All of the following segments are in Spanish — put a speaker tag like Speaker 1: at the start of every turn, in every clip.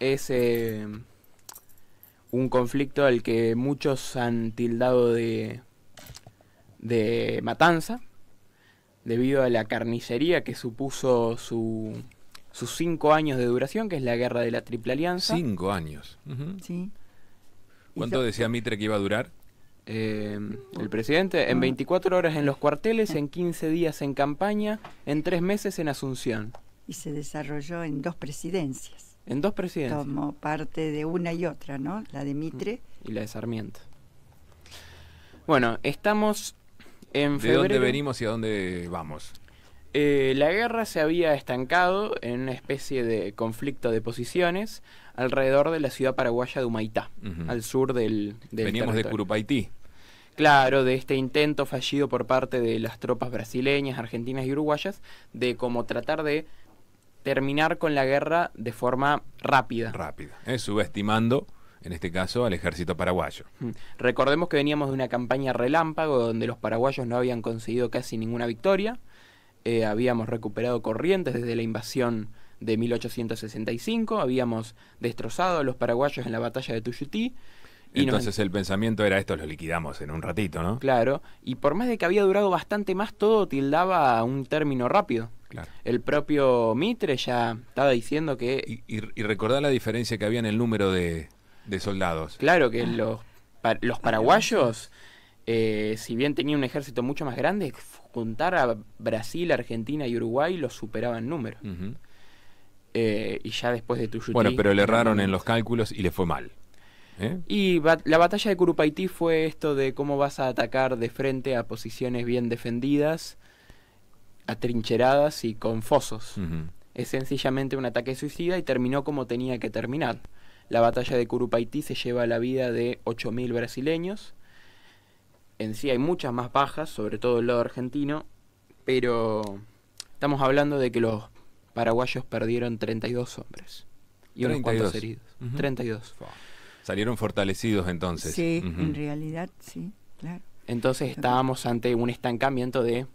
Speaker 1: es un conflicto al que muchos han tildado de matanza, debido a la carnicería que supuso sus 5 años de duración, que es la guerra de la Triple Alianza.
Speaker 2: 5 años.
Speaker 3: Sí.
Speaker 2: ¿Cuánto decía Mitre que iba a durar?
Speaker 1: El presidente, en 24 horas en los cuarteles, en 15 días en campaña, en 3 meses en Asunción.
Speaker 3: Y se desarrolló en 2 presidencias.
Speaker 1: En 2 presidencias.
Speaker 3: Como parte de una y otra, ¿no? La de Mitre.
Speaker 1: Y la de Sarmiento. Bueno, estamos en febrero.
Speaker 2: ¿De dónde venimos y a dónde vamos?
Speaker 1: La guerra se había estancado en una especie de conflicto de posiciones alrededor de la ciudad paraguaya de Humaitá, al sur del
Speaker 2: Veníamos de Curupaití.
Speaker 1: Claro, de este intento fallido por parte de las tropas brasileñas, argentinas y uruguayas de como tratar de terminar con la guerra de forma rápida.
Speaker 2: Subestimando, en este caso, al ejército paraguayo.
Speaker 1: Recordemos que veníamos de una campaña relámpago donde los paraguayos no habían conseguido casi ninguna victoria. Habíamos recuperado Corrientes desde la invasión de 1865, habíamos destrozado a los paraguayos en la batalla de Tuyutí.
Speaker 2: Entonces el pensamiento era: esto lo liquidamos en un ratito, ¿no?
Speaker 1: Claro, y por más de que había durado bastante más, todo tildaba a un término rápido.
Speaker 2: Claro.
Speaker 1: El propio Mitre ya estaba diciendo que...
Speaker 2: Y recordá la diferencia que había en el número de soldados.
Speaker 1: Claro, que los paraguayos, si bien tenían un ejército mucho más grande, juntar a Brasil, Argentina y Uruguay los superaba en número. Y ya después de Tuyutí...
Speaker 2: Bueno, pero le erraron en los cálculos y le fue mal.
Speaker 1: Y la batalla de Curupaití fue esto de cómo vas a atacar de frente a posiciones bien defendidas, atrincheradas y con fosos. Es sencillamente un ataque suicida y terminó como tenía que terminar. La batalla de Curupaití se lleva la vida de 8.000 brasileños. En sí hay muchas más bajas, sobre todo del lado argentino, pero estamos hablando de que los paraguayos perdieron 32 hombres y unos cuantos heridos. 32.
Speaker 2: Salieron fortalecidos entonces.
Speaker 3: Sí, en realidad sí, claro.
Speaker 1: Entonces estábamos ante un estancamiento de...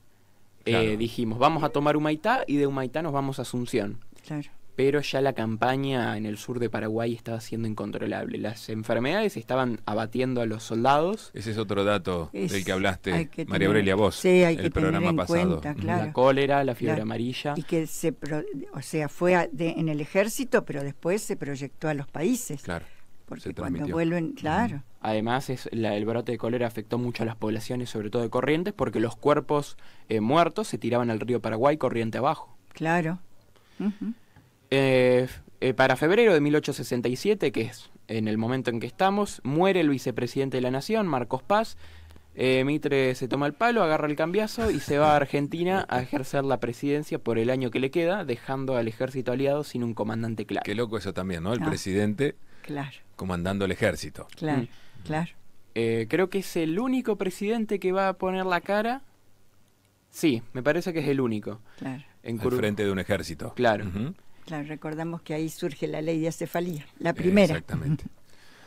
Speaker 1: dijimos, vamos a tomar Humaitá y de Humaitá nos vamos a Asunción.
Speaker 3: Claro.
Speaker 1: Pero ya la campaña en el sur de Paraguay estaba siendo incontrolable. Las enfermedades estaban abatiendo a los soldados.
Speaker 2: Ese es otro dato del que hablaste,
Speaker 3: que
Speaker 2: María Aurelia, vos,
Speaker 3: el
Speaker 2: programa pasado.
Speaker 3: Cuenta, claro.
Speaker 1: La cólera, la fiebre amarilla.
Speaker 3: Y que fue en el ejército, pero después se proyectó a los países.
Speaker 2: Claro.
Speaker 3: Porque cuando vuelven, claro.
Speaker 1: Además, el brote de cólera afectó mucho a las poblaciones, sobre todo de Corrientes, porque los cuerpos muertos se tiraban al río Paraguay corriente abajo.
Speaker 3: Claro.
Speaker 1: Para febrero de 1867, que es en el momento en que estamos, muere el vicepresidente de la Nación, Marcos Paz. Mitre se toma el palo, agarra el cambiazo y se va a Argentina a ejercer la presidencia por el año que le queda, dejando al ejército aliado sin un comandante claro.
Speaker 2: Qué loco eso también, ¿no? El presidente comandando el ejército.
Speaker 3: Claro, claro.
Speaker 1: Creo que es el único presidente que va a poner la cara. Sí, me parece que es el único.
Speaker 3: Claro.
Speaker 2: Al frente de un ejército.
Speaker 1: Claro.
Speaker 3: Claro, recordamos que ahí surge la ley de acefalía, la primera.
Speaker 2: Exactamente.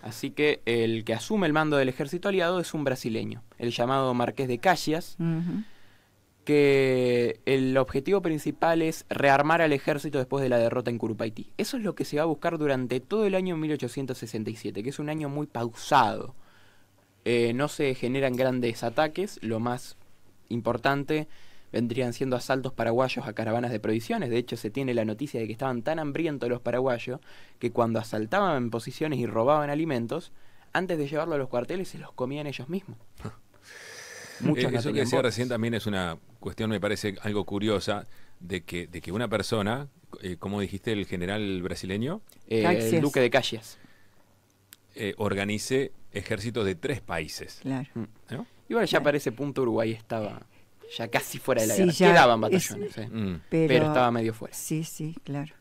Speaker 1: Así que el que asume el mando del ejército aliado es un brasileño, el llamado Marqués de Calles, que el objetivo principal es rearmar al ejército después de la derrota en Curupaití. Eso es lo que se va a buscar durante todo el año 1867, que es un año muy pausado. No se generan grandes ataques, lo más importante vendrían siendo asaltos paraguayos a caravanas de provisiones. De hecho, se tiene la noticia de que estaban tan hambrientos los paraguayos que cuando asaltaban en posiciones y robaban alimentos, antes de llevarlo a los cuarteles se los comían ellos mismos.
Speaker 2: Eso que decía recién también es una cuestión, me parece algo curiosa, de que una persona, ¿cómo dijiste el general brasileño?
Speaker 1: El duque de Calles.
Speaker 2: Organice ejércitos de 3 países.
Speaker 3: Claro.
Speaker 1: ¿No? Igual ya para ese punto Uruguay estaba ya casi fuera de la guerra. Quedaban batallones, pero estaba medio fuera.
Speaker 3: Sí, claro.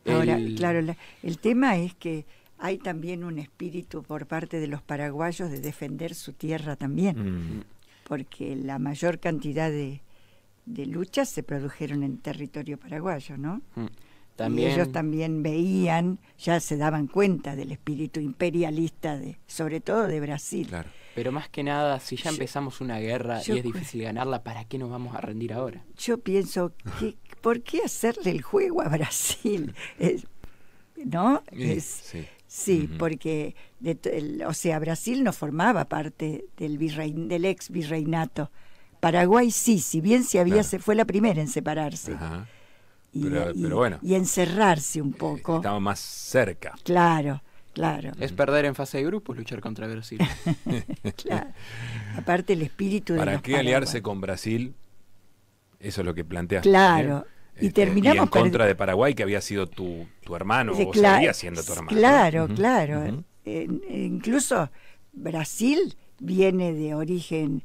Speaker 3: Ahora, claro, el tema es que hay también un espíritu por parte de los paraguayos de defender su tierra también, porque la mayor cantidad de luchas se produjeron en territorio paraguayo, ¿no? También, y ellos también veían, ya se daban cuenta del espíritu imperialista, sobre todo de Brasil.
Speaker 2: Claro.
Speaker 1: Pero más que nada, si ya empezamos una guerra y es difícil ganarla, ¿para qué nos vamos a rendir ahora?
Speaker 3: Yo pienso, ¿por qué hacerle el juego a Brasil? ¿no?
Speaker 2: Sí,
Speaker 3: porque Brasil no formaba parte del ex virreinato. Paraguay sí, si bien fue la primera en separarse.
Speaker 2: Ajá.
Speaker 3: Pero
Speaker 2: bueno.
Speaker 3: Y encerrarse un poco.
Speaker 2: Estaba más cerca.
Speaker 3: Claro.
Speaker 1: Es perder en fase de grupos, luchar contra Brasil.
Speaker 3: Claro. Aparte el espíritu de
Speaker 2: ¿Para qué aliarse con Brasil? Eso es lo que planteas.
Speaker 3: Claro. Y terminamos
Speaker 2: y en contra de Paraguay, que había sido tu hermano, o seguía siendo tu hermano.
Speaker 3: Claro, claro. Incluso Brasil viene de origen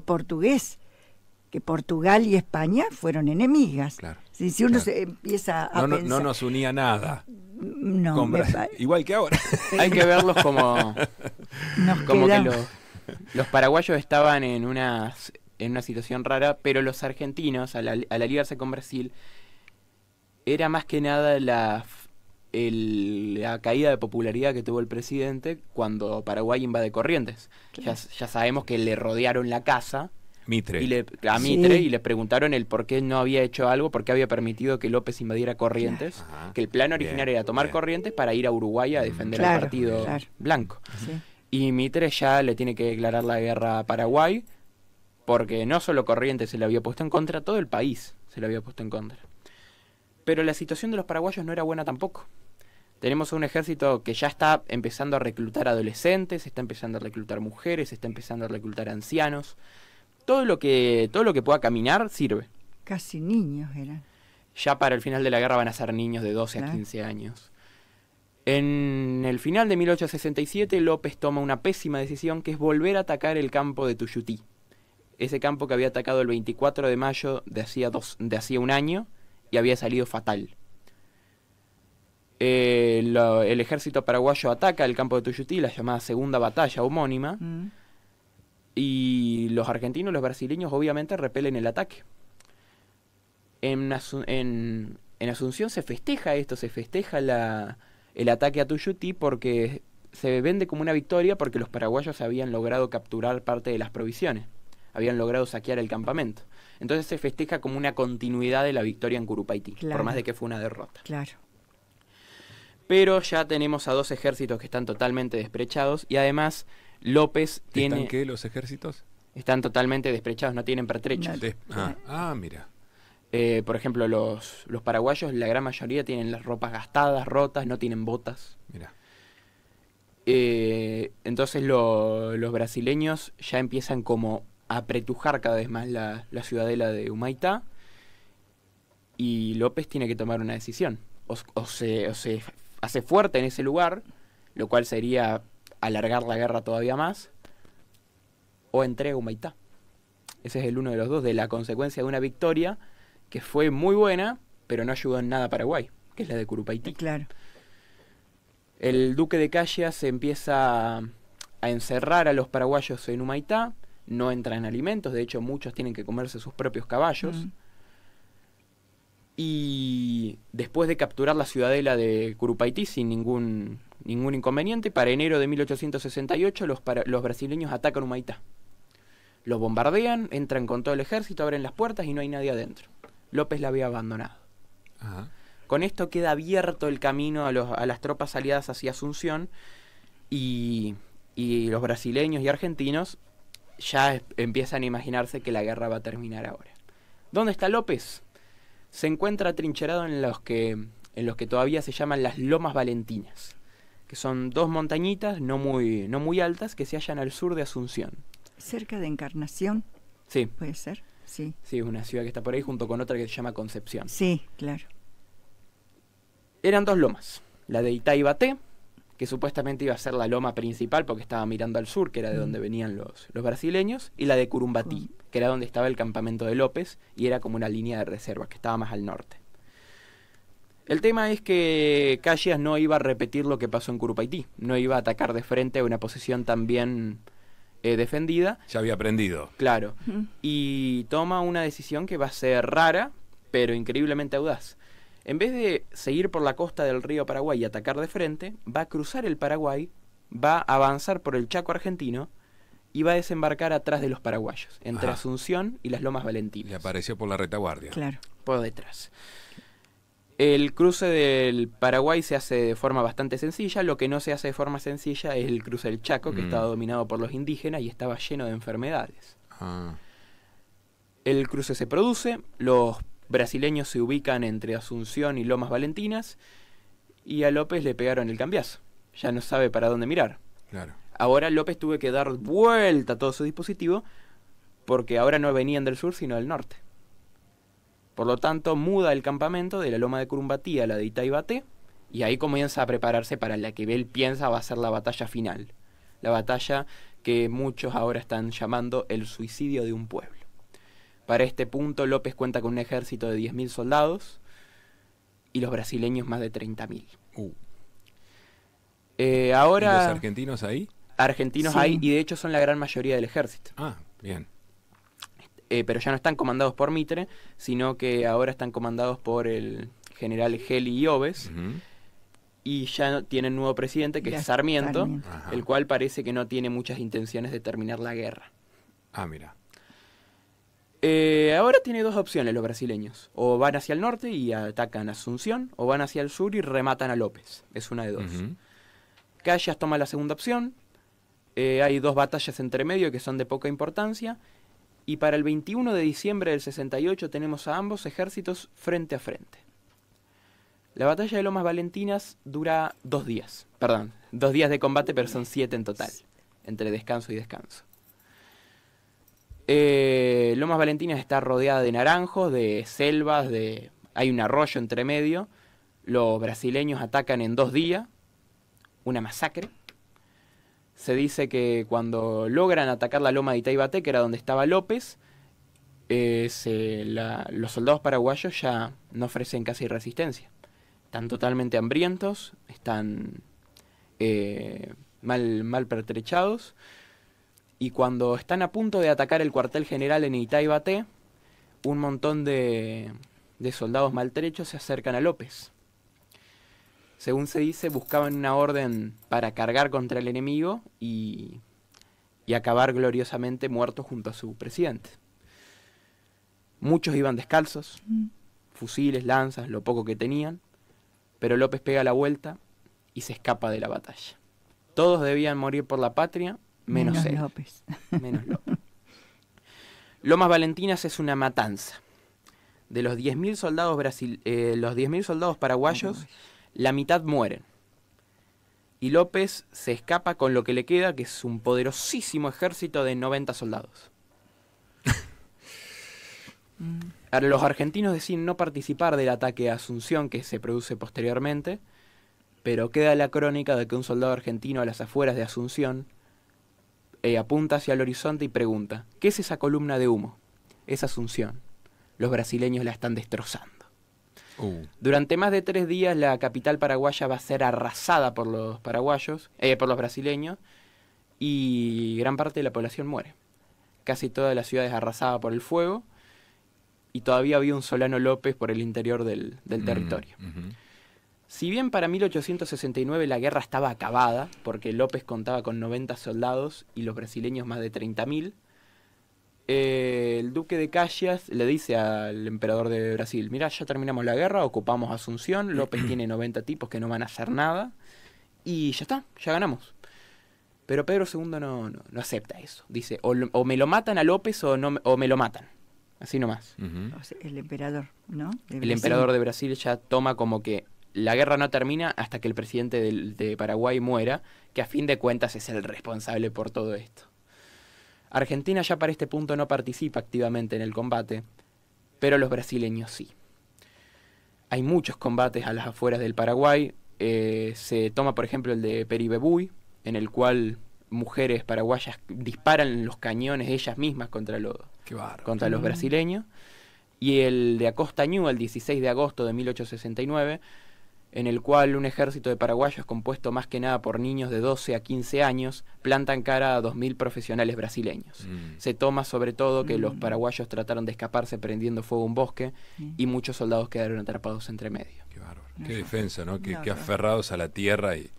Speaker 3: portugués, que Portugal y España fueron enemigas.
Speaker 2: Claro.
Speaker 3: Si uno se empieza a pensar...
Speaker 2: No nos unía nada.
Speaker 3: No,
Speaker 2: igual que ahora.
Speaker 1: Hay que verlos como que los paraguayos estaban en una situación rara, pero los argentinos, al aliarse con Brasil, era más que nada la caída de popularidad que tuvo el presidente cuando Paraguay invade Corrientes. Claro. Ya sabemos que le rodearon la casa
Speaker 2: Mitre.
Speaker 1: y le preguntaron el por qué no había hecho algo, por qué había permitido que López invadiera Corrientes, que el plan original era tomar Corrientes para ir a Uruguay a defender al partido blanco. Sí. Y Mitre ya le tiene que declarar la guerra a Paraguay, porque no solo Corrientes se le había puesto en contra, todo el país se le había puesto en contra. Pero la situación de los paraguayos no era buena tampoco. Tenemos un ejército que ya está empezando a reclutar adolescentes, está empezando a reclutar mujeres, está empezando a reclutar ancianos. Todo lo que pueda caminar sirve.
Speaker 3: Casi niños eran.
Speaker 1: Ya para el final de la guerra van a ser niños de 12 a 15 años. En el final de 1867, López toma una pésima decisión, que es volver a atacar el campo de Tuyutí. Ese campo que había atacado el 24 de mayo de hacía un año y había salido fatal. El ejército paraguayo ataca el campo de Tuyutí, la llamada segunda batalla homónima, y los argentinos y los brasileños obviamente repelen el ataque. En Asunción se festeja esto, se festeja el ataque a Tuyutí, porque se vende como una victoria, porque los paraguayos habían logrado capturar parte de las provisiones, habían logrado saquear el campamento. Entonces se festeja como una continuidad de la victoria en Curupaytí, por más de que fue una derrota.
Speaker 3: Claro.
Speaker 1: Pero ya tenemos a dos ejércitos que están totalmente desprechados, y además López tiene...
Speaker 2: ¿Están qué, los ejércitos?
Speaker 1: Están totalmente desprechados, no tienen pertrechos.
Speaker 2: Mira.
Speaker 1: Por ejemplo, los paraguayos, la gran mayoría tienen las ropas gastadas, rotas, no tienen botas.
Speaker 2: Mira.
Speaker 1: Entonces los brasileños ya empiezan como a apretujar cada vez más la ciudadela de Humaitá, y López tiene que tomar una decisión. O se hace fuerte en ese lugar, lo cual sería alargar la guerra todavía más, o entrega Humaitá. Ese es el uno de los dos, de la consecuencia de una victoria que fue muy buena, pero no ayudó en nada a Paraguay, que es la de Curupaytí.
Speaker 3: Claro.
Speaker 1: El duque de Caxias se empieza a encerrar a los paraguayos en Humaitá, no entran alimentos, de hecho muchos tienen que comerse sus propios caballos. Y después de capturar la ciudadela de Curupaytí sin ningún inconveniente, para enero de 1868 los brasileños atacan Humaitá. Los bombardean, entran con todo el ejército, abren las puertas y no hay nadie adentro. López la había abandonado.
Speaker 2: Ajá.
Speaker 1: Con esto queda abierto el camino a las tropas aliadas hacia Asunción, y los brasileños y argentinos ya empiezan a imaginarse que la guerra va a terminar ahora. ¿Dónde está López? Se encuentra atrincherado en los que todavía se llaman las Lomas Valentinas, que son dos montañitas no muy altas que se hallan al sur de Asunción.
Speaker 3: ¿Cerca de Encarnación?
Speaker 1: Sí.
Speaker 3: ¿Puede ser? Sí.
Speaker 1: Sí, es una ciudad que está por ahí junto con otra que se llama Concepción.
Speaker 3: Sí, claro.
Speaker 1: Eran dos lomas, la de Itaibaté, que supuestamente iba a ser la loma principal porque estaba mirando al sur, que era de donde venían los brasileños, y la de Curumbatí, que era donde estaba el campamento de López, y era como una línea de reserva, que estaba más al norte. El tema es que Caxias no iba a repetir lo que pasó en Curupaytí, no iba a atacar de frente a una posición tan bien defendida.
Speaker 2: Ya había aprendido.
Speaker 1: Claro, y toma una decisión que va a ser rara, pero increíblemente audaz. En vez de seguir por la costa del río Paraguay y atacar de frente, va a cruzar el Paraguay, va a avanzar por el Chaco argentino y va a desembarcar atrás de los paraguayos, entre Asunción y las Lomas Valentinas.
Speaker 2: Y apareció por la retaguardia.
Speaker 3: Claro.
Speaker 1: Por detrás. El cruce del Paraguay se hace de forma bastante sencilla. Lo que no se hace de forma sencilla es el cruce del Chaco, que estaba dominado por los indígenas y estaba lleno de enfermedades. El cruce se produce, los brasileños se ubican entre Asunción y Lomas Valentinas, y a López le pegaron el cambiazo. Ya no sabe para dónde mirar.
Speaker 2: Claro.
Speaker 1: Ahora López tuvo que dar vuelta a todo su dispositivo, porque ahora no venían del sur, sino del norte. Por lo tanto, muda el campamento de la Loma de Curumbatí a la de Itaibaté, y ahí comienza a prepararse para la que él piensa va a ser la batalla final. La batalla que muchos ahora están llamando el suicidio de un pueblo. Para este punto, López cuenta con un ejército de 10.000 soldados y los brasileños más de 30.000. Ahora,
Speaker 2: ¿y los argentinos ahí?
Speaker 1: Argentinos
Speaker 3: sí.
Speaker 1: hay, y de hecho son la gran mayoría del ejército.
Speaker 2: Ah, bien.
Speaker 1: Pero ya no están comandados por Mitre, sino que ahora están comandados por el general Geli Iobes, y ya no tienen nuevo presidente, que es Sarmiento, el cual parece que no tiene muchas intenciones de terminar la guerra.
Speaker 2: Ah, mira.
Speaker 1: Ahora tiene dos opciones los brasileños. O van hacia el norte y atacan a Asunción, o van hacia el sur y rematan a López. Es una de dos. Callas toma la segunda opción. Hay dos batallas entre medio que son de poca importancia. Y para el 21 de diciembre del 68 tenemos a ambos ejércitos frente a frente. La batalla de Lomas Valentinas dura 2 días. Perdón, 2 días de combate, pero son 7 en total, entre descanso y descanso. Lomas Valentinas está rodeada de naranjos, de selvas, hay un arroyo entre medio. Los brasileños atacan en 2 días, una masacre. Se dice que cuando logran atacar la loma de Itaibaté, que era donde estaba López, los soldados paraguayos ya no ofrecen casi resistencia. Están totalmente hambrientos, están mal pertrechados. Y cuando están a punto de atacar el cuartel general en Itaibaté, un montón de soldados maltrechos se acercan a López. Según se dice, buscaban una orden para cargar contra el enemigo y acabar gloriosamente muertos junto a su presidente. Muchos iban descalzos, fusiles, lanzas, lo poco que tenían, pero López pega la vuelta y se escapa de la batalla. Todos debían morir por la patria, menos él.
Speaker 3: López.
Speaker 1: Menos López. Lomas Valentinas es una matanza. De los 10.000 soldados los 10.000 soldados paraguayos, la mitad mueren. Y López se escapa con lo que le queda, que es un poderosísimo ejército de 90 soldados. Ahora, los argentinos deciden no participar del ataque a Asunción que se produce posteriormente, pero queda la crónica de que un soldado argentino a las afueras de Asunción apunta hacia el horizonte y pregunta: ¿qué es esa columna de humo? Es Asunción. Los brasileños la están destrozando. Durante más de 3 días la capital paraguaya va a ser arrasada por los paraguayos, por los brasileños, y gran parte de la población muere. Casi toda la ciudad es arrasada por el fuego, y todavía había un Solano López por el interior del territorio. Si bien para 1869 la guerra estaba acabada, porque López contaba con 90 soldados y los brasileños más de 30.000, el duque de Caxias le dice al emperador de Brasil: mira, ya terminamos la guerra, ocupamos Asunción, López tiene 90 tipos que no van a hacer nada, y ya está, ya ganamos. Pero Pedro II no acepta eso. Dice, o me lo matan a López o me lo matan. Así nomás.
Speaker 3: O sea, el emperador, ¿no?
Speaker 1: El emperador de Brasil ya toma como que la guerra no termina hasta que el presidente de Paraguay muera, que a fin de cuentas es el responsable por todo esto. Argentina ya para este punto no participa activamente en el combate, pero los brasileños sí. Hay muchos combates a las afueras del Paraguay. Se toma, por ejemplo, el de Peribebuy, en el cual mujeres paraguayas disparan los cañones ellas mismas contra los brasileños. Y el de Acostañú, el 16 de agosto de 1869, en el cual un ejército de paraguayos compuesto más que nada por niños de 12 a 15 años plantan cara a 2.000 profesionales brasileños. Se toma sobre todo que los paraguayos trataron de escaparse prendiendo fuego a un bosque y muchos soldados quedaron atrapados entre medio.
Speaker 2: Qué bárbaro. Qué defensa, ¿no? Qué aferrados a la tierra y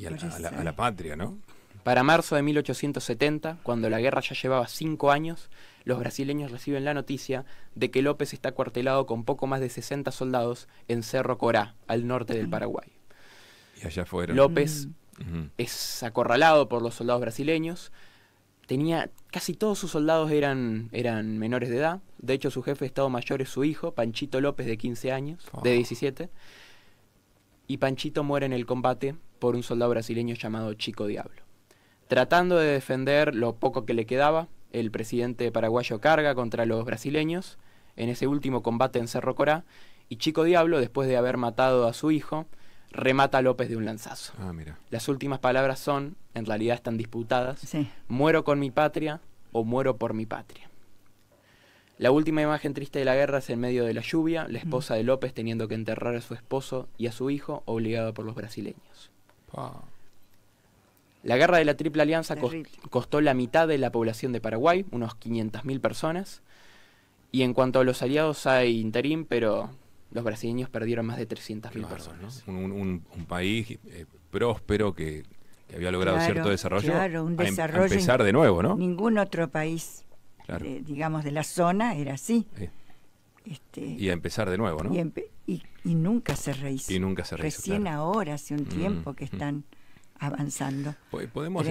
Speaker 2: a la patria, ¿no?
Speaker 1: Para marzo de 1870, cuando la guerra ya llevaba 5 años, los brasileños reciben la noticia de que López está acuartelado con poco más de 60 soldados en Cerro Corá, al norte del Paraguay.
Speaker 2: Y allá fueron.
Speaker 1: López es acorralado por los soldados brasileños. Casi todos sus soldados eran menores de edad. De hecho, su jefe de Estado Mayor es su hijo, Panchito López, de 15 años, de 17. Y Panchito muere en el combate por un soldado brasileño llamado Chico Diablo. Tratando de defender lo poco que le quedaba, el presidente paraguayo carga contra los brasileños en ese último combate en Cerro Corá, y Chico Diablo, después de haber matado a su hijo, remata a López de un lanzazo.
Speaker 2: Mira.
Speaker 1: Las últimas palabras son, en realidad están disputadas,
Speaker 3: sí.
Speaker 1: Muero con mi patria o muero por mi patria. La última imagen triste de la guerra es en medio de la lluvia, la esposa de López teniendo que enterrar a su esposo y a su hijo, obligado por los brasileños. La guerra de la Triple Alianza costó la mitad de la población de Paraguay, unos 500.000 personas. Y en cuanto a los aliados hay interín, pero los brasileños perdieron más de 300.000 personas.
Speaker 2: ¿No? Un país próspero que había logrado cierto desarrollo.
Speaker 3: Claro, un desarrollo.
Speaker 2: A empezar de nuevo, ¿no?
Speaker 3: Ningún otro país, digamos, de la zona era así.
Speaker 2: Y a empezar de nuevo, ¿no?
Speaker 3: Y nunca se rehizo.
Speaker 2: Y nunca se rehizo.
Speaker 3: Recién ahora, hace un tiempo que están avanzando.
Speaker 2: Podemos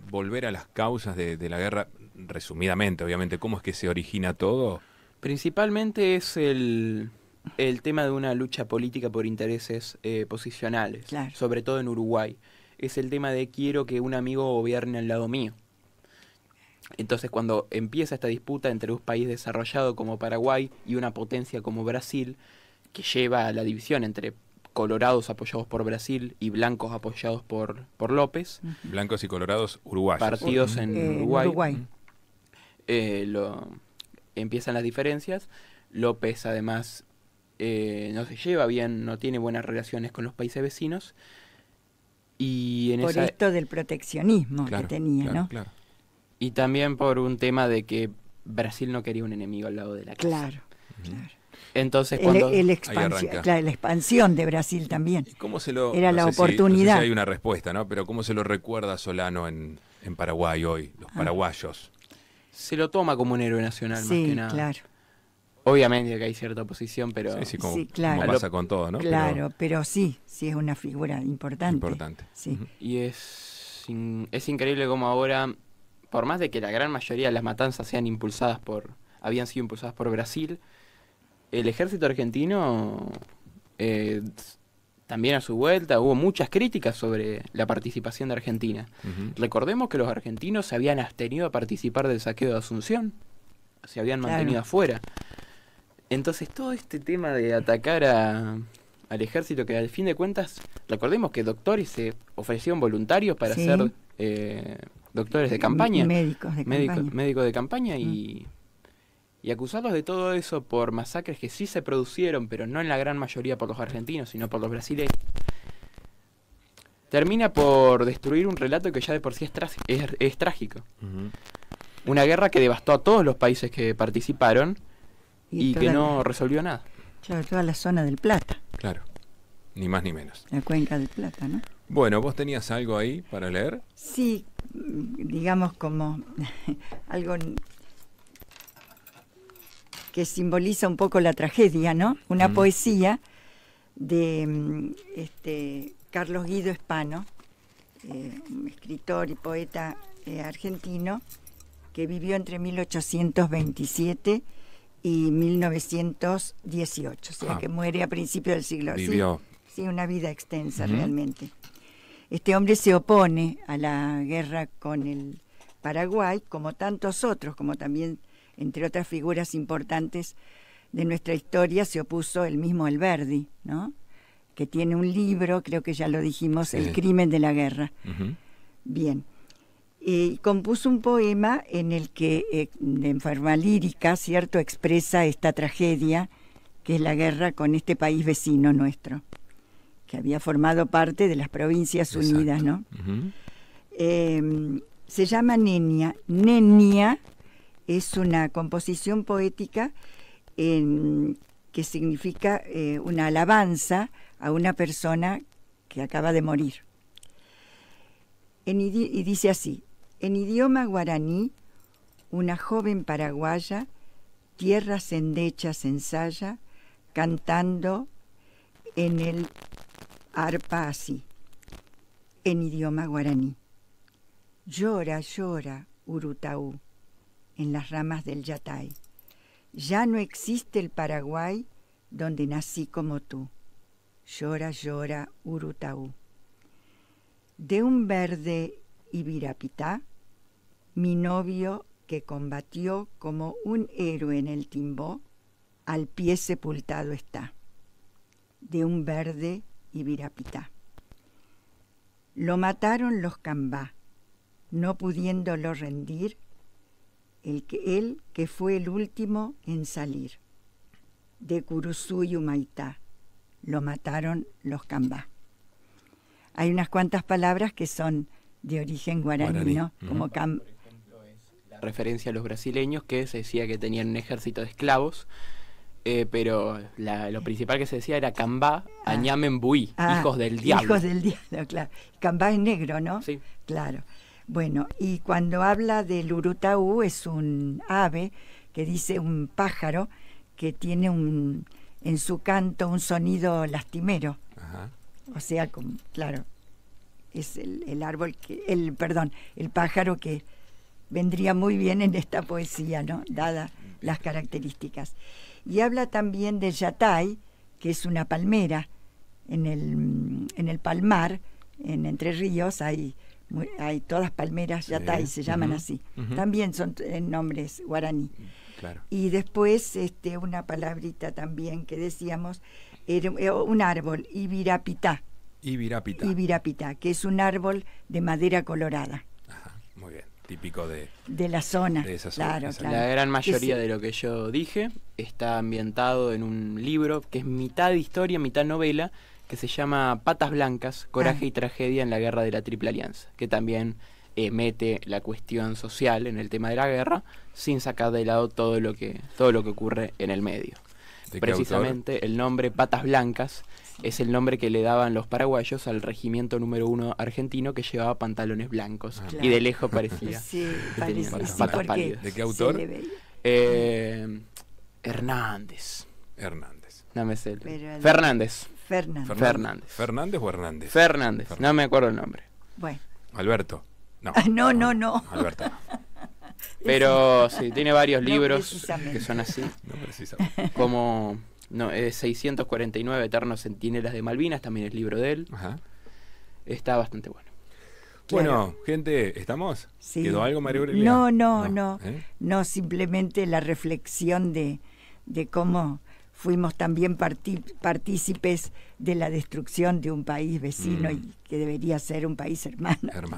Speaker 2: volver a las causas de la guerra, resumidamente, obviamente. ¿Cómo es que se origina todo?
Speaker 1: Principalmente es el tema de una lucha política por intereses posicionales, sobre todo en Uruguay. Es el tema de quiero que un amigo gobierne al lado mío. Entonces, cuando empieza esta disputa entre un país desarrollado como Paraguay y una potencia como Brasil, que lleva a la división entre colorados apoyados por Brasil y blancos apoyados por López.
Speaker 2: Blancos y colorados uruguayos.
Speaker 1: Partidos en Uruguay. Empiezan las diferencias. López, además, no se lleva bien, no tiene buenas relaciones con los países vecinos. Y
Speaker 3: por esto del proteccionismo que tenía, ¿no? Claro.
Speaker 1: Y también por un tema de que Brasil no quería un enemigo al lado de la casa.
Speaker 3: Claro.
Speaker 1: Entonces, cuando
Speaker 3: la expansión de Brasil también.
Speaker 2: ¿Cómo
Speaker 3: era la oportunidad.
Speaker 2: No sé si hay una respuesta, ¿no? Pero ¿cómo se lo recuerda Solano en Paraguay hoy, los paraguayos?
Speaker 1: Se lo toma como un héroe nacional, más que nada.
Speaker 3: Claro.
Speaker 1: Obviamente que hay cierta oposición, pero
Speaker 2: como pasa con todo, ¿no?
Speaker 3: Claro, pero sí es una figura importante. Sí.
Speaker 1: Y es increíble cómo ahora, por más de que la gran mayoría de las matanzas habían sido impulsadas por Brasil, el ejército argentino también a su vuelta hubo muchas críticas sobre la participación de Argentina. Recordemos que los argentinos se habían abstenido a participar del saqueo de Asunción, se habían mantenido afuera. Entonces todo este tema de atacar al ejército, que al fin de cuentas, recordemos que doctores se ofrecieron voluntarios para ser doctores de campaña, médicos de campaña, y acusarlos de todo eso por masacres que sí se producieron, pero no en la gran mayoría por los argentinos, sino por los brasileños, termina por destruir un relato que ya de por sí es trágico. Una guerra que devastó a todos los países que participaron y que no resolvió nada.
Speaker 3: Claro, toda la zona del Plata.
Speaker 2: Claro, ni más ni menos.
Speaker 3: La cuenca del Plata, ¿no?
Speaker 2: Bueno, ¿vos tenías algo ahí para leer?
Speaker 3: Sí, digamos como algo que simboliza un poco la tragedia, ¿no? Una poesía de Carlos Guido Hispano, un escritor y poeta argentino que vivió entre 1827 y 1918, o sea que muere a principios del siglo.
Speaker 2: Vivió.
Speaker 3: Sí, una vida extensa realmente. Este hombre se opone a la guerra con el Paraguay, como tantos otros, como también, entre otras figuras importantes de nuestra historia, se opuso el mismo Alberdi, ¿no? Que tiene un libro, creo que ya lo dijimos, El crimen de la guerra. Bien. Y compuso un poema en el que, en forma lírica, ¿cierto?, expresa esta tragedia que es la guerra con este país vecino nuestro, que había formado parte de las Provincias Unidas, ¿no? Se llama Nenia. Nenia es una composición poética que significa una alabanza a una persona que acaba de morir. Y dice así: en idioma guaraní, una joven paraguaya, tierras endechas ensaya, cantando en el arpa así, en idioma guaraní. Llora, llora, Urutaú, en las ramas del yatay. Ya no existe el Paraguay donde nací como tú. Llora, llora, Urutaú. De un verde Ibirapitá, mi novio que combatió como un héroe en el Timbó, al pie sepultado está. De un verde Ibirapitá. Lo mataron los Cambá, no pudiéndolo rendir, él que fue el último en salir. De Curuzú y Humaitá, lo mataron los Cambá. Hay unas cuantas palabras que son de origen guaraní, ¿no? Como
Speaker 1: por ejemplo, es la referencia a los brasileños, que se decía que tenían un ejército de esclavos, pero lo principal que se decía era Cambá, Añamembuí, hijos del diablo.
Speaker 3: Hijos del diablo, claro. Cambá es negro, ¿no?
Speaker 1: Sí.
Speaker 3: Claro. Bueno, y cuando habla del Urutaú es un ave que dice un pájaro que tiene en su canto un sonido lastimero.
Speaker 2: Ajá.
Speaker 3: O sea, claro, es el árbol el pájaro que vendría muy bien en esta poesía, ¿no? Dadas las características. Y habla también del yatay, que es una palmera. En el Palmar, en Entre Ríos, hay todas palmeras yatay, se llaman así. También son nombres guaraní.
Speaker 2: Claro.
Speaker 3: Y después una palabrita también que decíamos, era un árbol, Ibirapitá. Ibirapitá, que es un árbol de madera colorada.
Speaker 2: Ajá, muy bien, típico de
Speaker 3: la zona.
Speaker 2: De esa zona.
Speaker 3: Claro.
Speaker 1: La gran mayoría de lo que yo dije está ambientado en un libro que es mitad historia, mitad novela, que se llama Patas Blancas, Coraje y Tragedia en la Guerra de la Triple Alianza, que también mete la cuestión social en el tema de la guerra, sin sacar de lado todo lo que ocurre en el medio. Precisamente el nombre Patas Blancas es el nombre que le daban los paraguayos al regimiento número 1 argentino, que llevaba pantalones blancos.
Speaker 3: Claro.
Speaker 1: Y de lejos parecía.
Speaker 3: Sí,
Speaker 1: que tenía
Speaker 3: parecía,
Speaker 1: patas pálidas.
Speaker 2: ¿De qué autor?
Speaker 1: Hernández. No me sé.
Speaker 3: Fernández.
Speaker 2: ¿Fernández o Hernández?
Speaker 1: Fernández. No me acuerdo el nombre.
Speaker 3: Bueno.
Speaker 2: Alberto. No.
Speaker 3: No.
Speaker 2: Alberto.
Speaker 1: Pero sí, tiene varios libros
Speaker 3: precisamente.
Speaker 1: que son así.
Speaker 2: No precisamente.
Speaker 1: Como 649 Eternos Centinelas de Malvinas, también es libro de él.
Speaker 2: Ajá.
Speaker 1: Está bastante bueno.
Speaker 2: Bueno, gente, ¿estamos?
Speaker 3: Sí.
Speaker 2: ¿Quedó algo, María Aurelia?
Speaker 3: No.
Speaker 2: ¿Eh?
Speaker 3: No, simplemente la reflexión de cómo fuimos también partícipes de la destrucción de un país vecino y que debería ser un país hermano.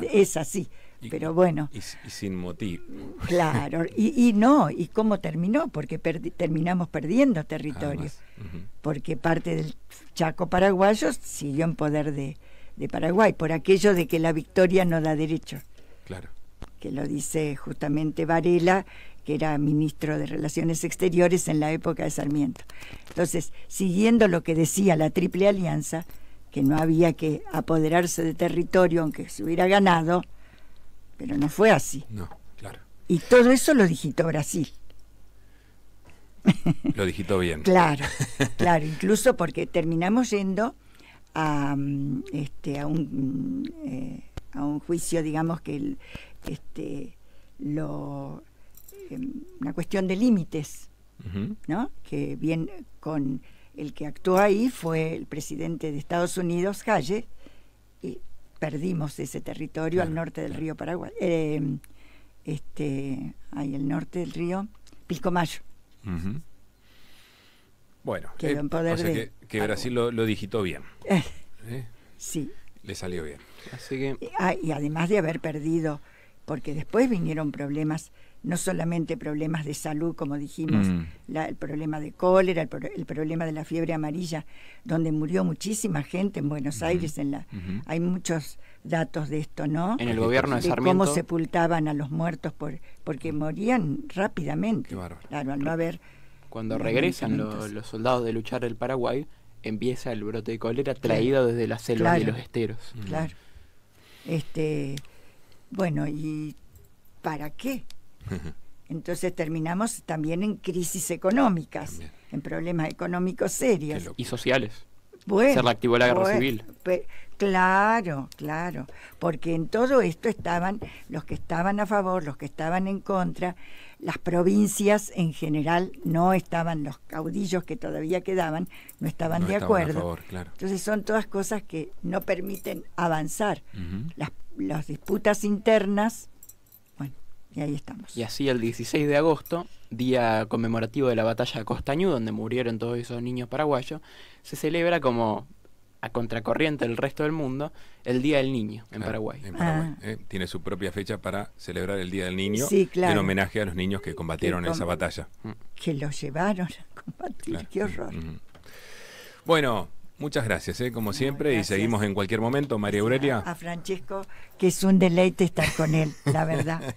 Speaker 3: Es así, pero bueno.
Speaker 2: Y sin motivo.
Speaker 3: Claro, y cómo terminó, porque terminamos perdiendo territorio, porque parte del Chaco paraguayo siguió en poder de Paraguay, por aquello de que la victoria no da derecho.
Speaker 2: Claro.
Speaker 3: Que lo dice justamente Varela, que era ministro de Relaciones Exteriores en la época de Sarmiento. Entonces, siguiendo lo que decía la Triple Alianza, que no había que apoderarse de territorio aunque se hubiera ganado, pero no fue así.
Speaker 2: No, claro.
Speaker 3: Y todo eso lo digitó Brasil.
Speaker 2: Lo digitó bien.
Speaker 3: Claro, incluso porque terminamos yendo a un juicio, digamos que una cuestión de límites, ¿no? Que bien con el que actuó ahí fue el presidente de Estados Unidos, Hayes, y perdimos ese territorio al norte del río Paraguay, el norte del río Pilcomayo.
Speaker 2: Bueno,
Speaker 3: quedó en poder
Speaker 2: que Brasil lo digitó bien.
Speaker 3: Sí.
Speaker 2: Le salió bien.
Speaker 1: Así que...
Speaker 3: y además de haber perdido, porque después vinieron problemas, no solamente problemas de salud, como dijimos, el problema de cólera, el problema de la fiebre amarilla, donde murió muchísima gente en Buenos Aires. Hay muchos datos de esto, ¿no?
Speaker 1: En el gobierno de Sarmiento.
Speaker 3: Cómo sepultaban a los muertos porque morían rápidamente.
Speaker 2: Qué bárbaro.
Speaker 3: Claro, al no haber...
Speaker 1: Cuando regresan los soldados de luchar del Paraguay, empieza el brote de cólera traído desde las selvas y los esteros.
Speaker 3: Claro. Bueno, ¿y para qué? Entonces terminamos también en crisis económicas, también, en problemas económicos serios.
Speaker 1: Y sociales.
Speaker 3: Bueno,
Speaker 1: se reactivó la guerra civil.
Speaker 3: Claro, porque en todo esto estaban los que estaban a favor, los que estaban en contra, las provincias en general no estaban, los caudillos que todavía quedaban no estaban de acuerdo. A favor, claro. Entonces son todas cosas que no permiten avanzar. Las disputas internas, bueno, y ahí estamos.
Speaker 1: Y así el 16 de agosto, día conmemorativo de la batalla de Costañú, donde murieron todos esos niños paraguayos, se celebra como a contracorriente del resto del mundo el Día del Niño en Paraguay.
Speaker 2: En Paraguay tiene su propia fecha para celebrar el Día del Niño,
Speaker 3: sí, claro,
Speaker 2: en homenaje a los niños que combatieron esa batalla.
Speaker 3: Que los llevaron a combatir, claro. Qué horror.
Speaker 2: Bueno, muchas gracias, como siempre, gracias. Y seguimos en cualquier momento. María Aurelia.
Speaker 3: A Francesco, que es un deleite estar con él, la verdad.